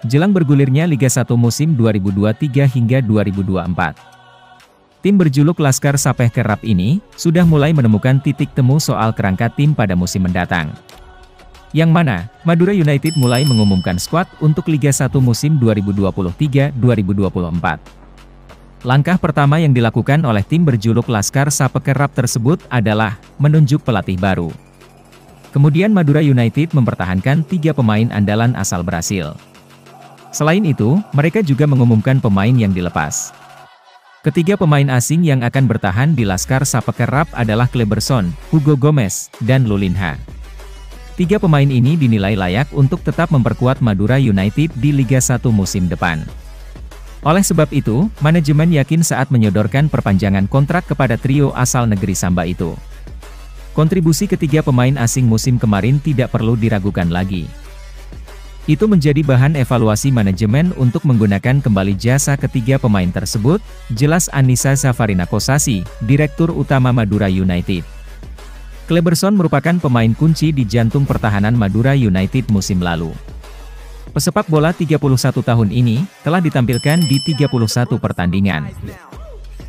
jelang bergulirnya Liga 1 musim 2023 hingga 2024. Tim berjuluk Laskar Sapeh Kerap ini, sudah mulai menemukan titik temu soal kerangka tim pada musim mendatang. Yang mana, Madura United mulai mengumumkan skuad untuk Liga 1 musim 2023-2024. Langkah pertama yang dilakukan oleh tim berjuluk Laskar Sapeh Kerap tersebut adalah menunjuk pelatih baru. Kemudian Madura United mempertahankan 3 pemain andalan asal Brasil. Selain itu, mereka juga mengumumkan pemain yang dilepas. Ketiga pemain asing yang akan bertahan di Laskar Sapeh Kerap adalah Kleberson, Hugo Gomez, dan Lulinha. 3 pemain ini dinilai layak untuk tetap memperkuat Madura United di Liga 1 musim depan. Oleh sebab itu, manajemen yakin saat menyodorkan perpanjangan kontrak kepada trio asal negeri Samba itu. Kontribusi ketiga pemain asing musim kemarin tidak perlu diragukan lagi. Itu menjadi bahan evaluasi manajemen untuk menggunakan kembali jasa ketiga pemain tersebut, jelas Anissa Safarina Kosasi, Direktur Utama Madura United. Kleberson merupakan pemain kunci di jantung pertahanan Madura United musim lalu. Pesepak bola 31 tahun ini, telah ditampilkan di 31 pertandingan.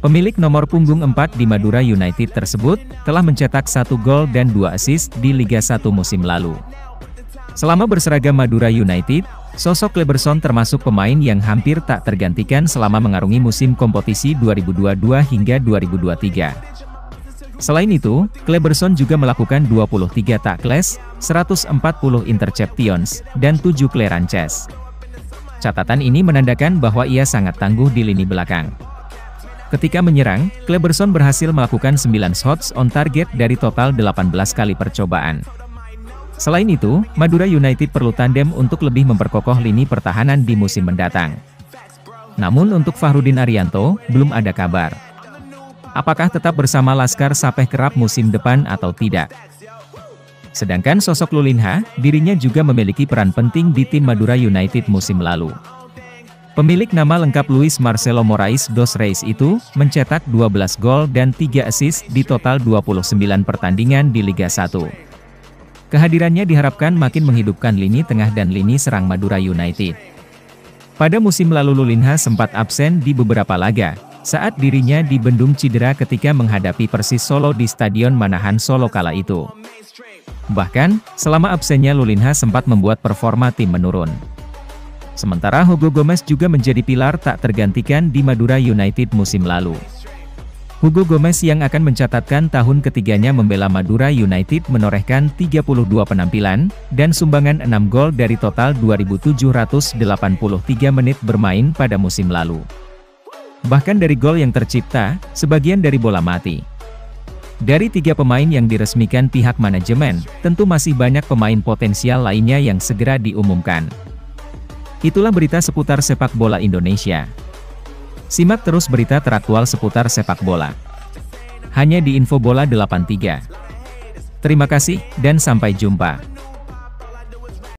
Pemilik nomor punggung 4 di Madura United tersebut, telah mencetak 1 gol dan 2 assist di Liga 1 musim lalu. Selama berseragam Madura United, sosok Kleberson termasuk pemain yang hampir tak tergantikan selama mengarungi musim kompetisi 2022 hingga 2023. Selain itu, Kleberson juga melakukan 23 tackles, 140 interceptions, dan 7 clearances. Catatan ini menandakan bahwa ia sangat tangguh di lini belakang. Ketika menyerang, Kleberson berhasil melakukan 9 shots on target dari total 18 kali percobaan. Selain itu, Madura United perlu tandem untuk lebih memperkokoh lini pertahanan di musim mendatang. Namun untuk Fahrudin Arianto, belum ada kabar. Apakah tetap bersama Laskar Sapeh Kerap musim depan atau tidak? Sedangkan sosok Lulinha, dirinya juga memiliki peran penting di tim Madura United musim lalu. Pemilik nama lengkap Luis Marcelo Moraes dos Reis itu, mencetak 12 gol dan 3 assist di total 29 pertandingan di Liga 1. Kehadirannya diharapkan makin menghidupkan lini tengah dan lini serang Madura United. Pada musim lalu Lulinha sempat absen di beberapa laga, saat dirinya dibendung cedera ketika menghadapi Persis Solo di Stadion Manahan Solo kala itu. Bahkan, selama absennya Lulinha sempat membuat performa tim menurun. Sementara Hugo Gomez juga menjadi pilar tak tergantikan di Madura United musim lalu. Hugo Gomez yang akan mencatatkan tahun ketiganya membela Madura United menorehkan 32 penampilan, dan sumbangan 6 gol dari total 2.783 menit bermain pada musim lalu. Bahkan dari gol yang tercipta, sebagian dari bola mati. Dari 3 pemain yang diresmikan pihak manajemen, tentu masih banyak pemain potensial lainnya yang segera diumumkan. Itulah berita seputar sepak bola Indonesia. Simak terus berita teraktual seputar sepak bola. Hanya di Info Bola 83. Terima kasih, dan sampai jumpa.